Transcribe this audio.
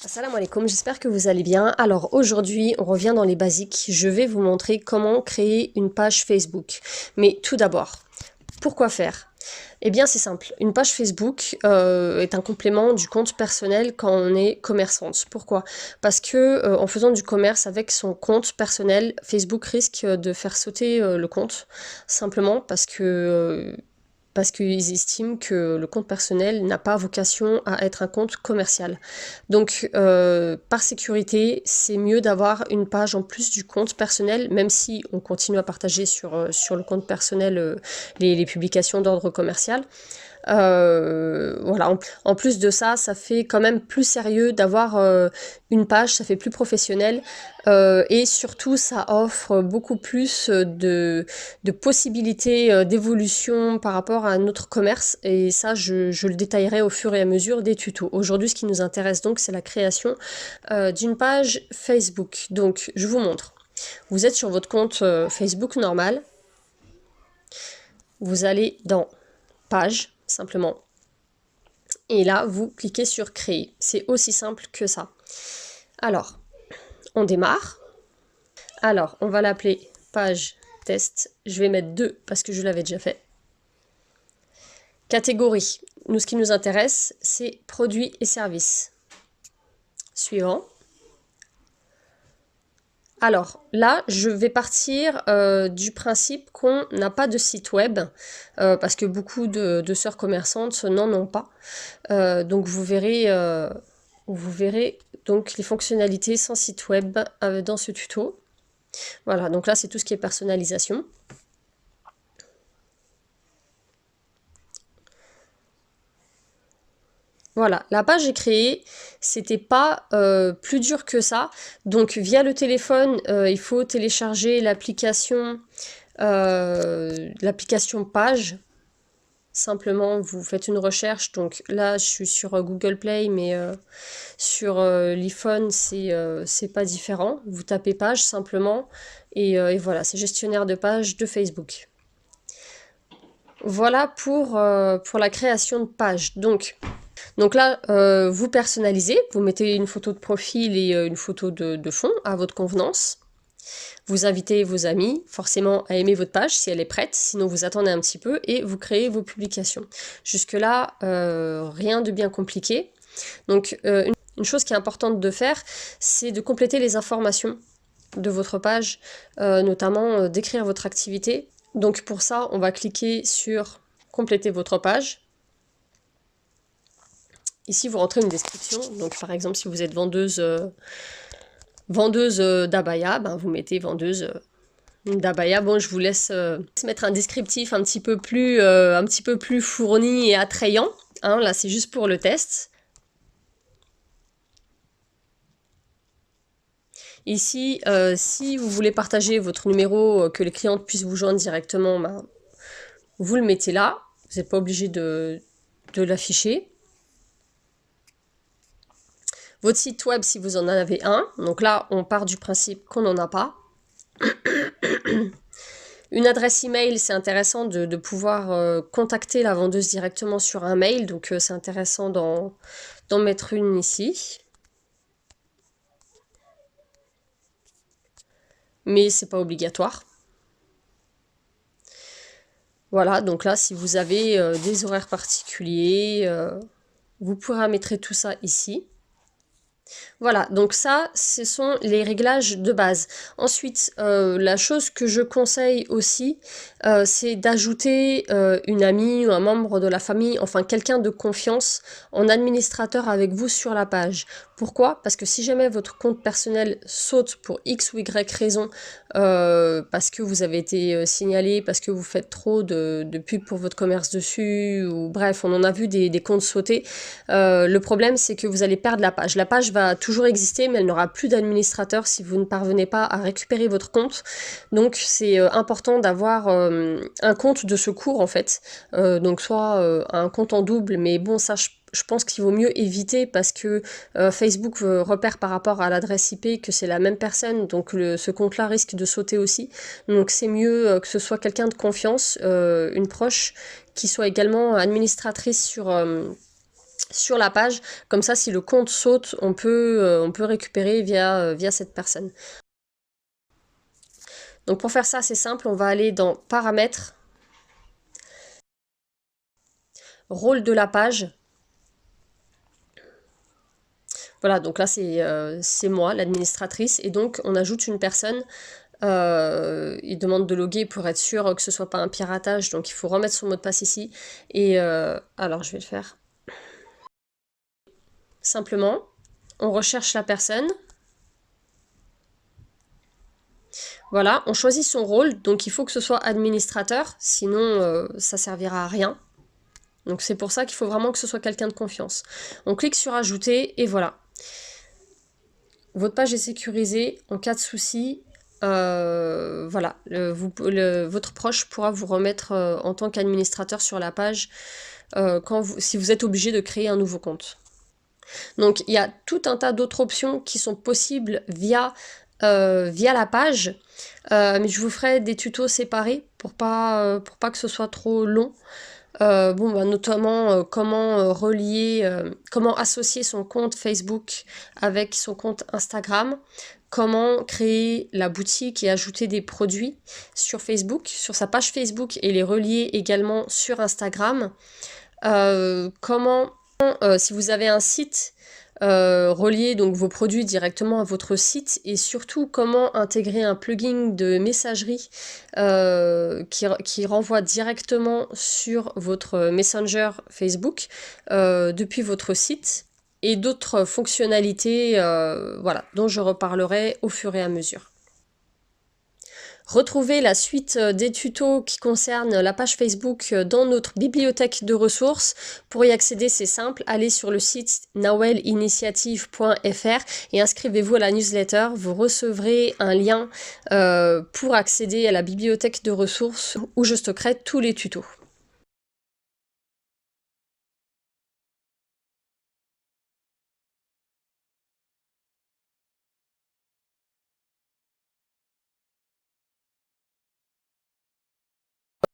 Assalamu alaikum, j'espère que vous allez bien. Alors aujourd'hui, on revient dans les basiques. Je vais vous montrer comment créer une page Facebook. Mais tout d'abord, pourquoi faire? Eh bien c'est simple, une page Facebook est un complément du compte personnel quand on est commerçante. Pourquoi? Parce que en faisant du commerce avec son compte personnel, Facebook risque de faire sauter le compte, simplement parce qu'ils estiment que le compte personnel n'a pas vocation à être un compte commercial. Donc, par sécurité, c'est mieux d'avoir une page en plus du compte personnel, même si on continue à partager sur le compte personnel les publications d'ordre commercial. Voilà. En plus de ça, ça fait quand même plus sérieux d'avoir une page, ça fait plus professionnel et surtout ça offre beaucoup plus de possibilités d'évolution par rapport à notre commerce, et ça je le détaillerai au fur et à mesure des tutos. Aujourd'hui, ce qui nous intéresse donc, c'est la création d'une page Facebook. Donc je vous montre. Vous êtes sur votre compte Facebook normal, vous allez dans page simplement, et là vous cliquez sur créer. C'est aussi simple que ça. Alors on démarre. Alors on va l'appeler page test. Je vais mettre 2 parce que je l'avais déjà fait. Catégorie. Nous, ce qui nous intéresse, c'est produits et services. Suivant. Alors là, je vais partir du principe qu'on n'a pas de site web, parce que beaucoup de sœurs commerçantes n'en ont pas. Donc vous verrez donc les fonctionnalités sans site web dans ce tuto. Voilà, donc là c'est tout ce qui est personnalisation. Voilà, la page est créée, c'était pas plus dur que ça. Donc via le téléphone, il faut télécharger l'application page. Simplement, vous faites une recherche. Donc là, je suis sur Google Play, mais sur l'iPhone, c'est pas différent. Vous tapez page simplement, et voilà, c'est gestionnaire de page de Facebook. Voilà pour la création de page. Donc là, vous personnalisez, vous mettez une photo de profil et une photo de fond à votre convenance. Vous invitez vos amis forcément à aimer votre page si elle est prête, sinon vous attendez un petit peu et vous créez vos publications. Jusque-là, rien de bien compliqué. Donc une chose qui est importante de faire, c'est de compléter les informations de votre page, notamment d'écrire votre activité. Donc pour ça, on va cliquer sur compléter votre page. Ici, vous rentrez une description. Donc par exemple, si vous êtes vendeuse d'abaya, ben, vous mettez vendeuse d'abaya. Bon, je vous laisse mettre un descriptif un petit peu plus fourni et attrayant. Hein, là, c'est juste pour le test. Ici, si vous voulez partager votre numéro, que les clientes puissent vous joindre directement, ben, vous le mettez là. Vous n'êtes pas obligé de l'afficher. Votre site web, si vous en avez un. Donc là, on part du principe qu'on n'en a pas. Une adresse email, c'est intéressant de pouvoir contacter la vendeuse directement sur un mail. Donc c'est intéressant d'en mettre une ici. Mais c'est pas obligatoire. Voilà, donc là, si vous avez des horaires particuliers, vous paramétrez tout ça ici. Voilà, donc ça, ce sont les réglages de base. Ensuite, la chose que je conseille aussi, c'est d'ajouter une amie ou un membre de la famille, enfin quelqu'un de confiance, en administrateur avec vous sur la page. Pourquoi? Parce que si jamais votre compte personnel saute pour X ou Y raison, parce que vous avez été signalé, parce que vous faites trop de pubs pour votre commerce dessus, ou bref, on en a vu des comptes sauter, le problème c'est que vous allez perdre la page. La page va va toujours exister, mais elle n'aura plus d'administrateur si vous ne parvenez pas à récupérer votre compte. Donc c'est important d'avoir un compte de secours en fait, donc soit un compte en double, mais bon ça je pense qu'il vaut mieux éviter parce que Facebook repère par rapport à l'adresse IP que c'est la même personne, donc ce compte-là risque de sauter aussi. Donc c'est mieux que ce soit quelqu'un de confiance, une proche, qui soit également administratrice sur la page. Comme ça, si le compte saute, on peut récupérer via cette personne. Donc pour faire ça, c'est simple, on va aller dans Paramètres, Rôle de la page. Voilà, donc là c'est moi, l'administratrice, et donc on ajoute une personne. Il demande de loguer pour être sûr que ce soit pas un piratage, donc il faut remettre son mot de passe ici. Et alors je vais le faire. Simplement, on recherche la personne. Voilà, on choisit son rôle, donc il faut que ce soit administrateur, sinon ça servira à rien. Donc c'est pour ça qu'il faut vraiment que ce soit quelqu'un de confiance. On clique sur ajouter et voilà. Votre page est sécurisée en cas de souci. Voilà, votre proche pourra vous remettre en tant qu'administrateur sur la page si vous êtes obligé de créer un nouveau compte. Donc il y a tout un tas d'autres options qui sont possibles via la page, mais je vous ferai des tutos séparés pour pas que ce soit trop long. Notamment comment relier, comment associer son compte Facebook avec son compte Instagram, comment créer la boutique et ajouter des produits sur Facebook, sur sa page Facebook et les relier également sur Instagram, comment, si vous avez un site, relier donc vos produits directement à votre site et surtout comment intégrer un plugin de messagerie qui renvoie directement sur votre Messenger Facebook depuis votre site et d'autres fonctionnalités voilà, dont je reparlerai au fur et à mesure. Retrouvez la suite des tutos qui concernent la page Facebook dans notre bibliothèque de ressources. Pour y accéder, c'est simple, allez sur le site nawelinitiative.fr et inscrivez-vous à la newsletter. Vous recevrez un lien pour accéder à la bibliothèque de ressources où je stockerai tous les tutos.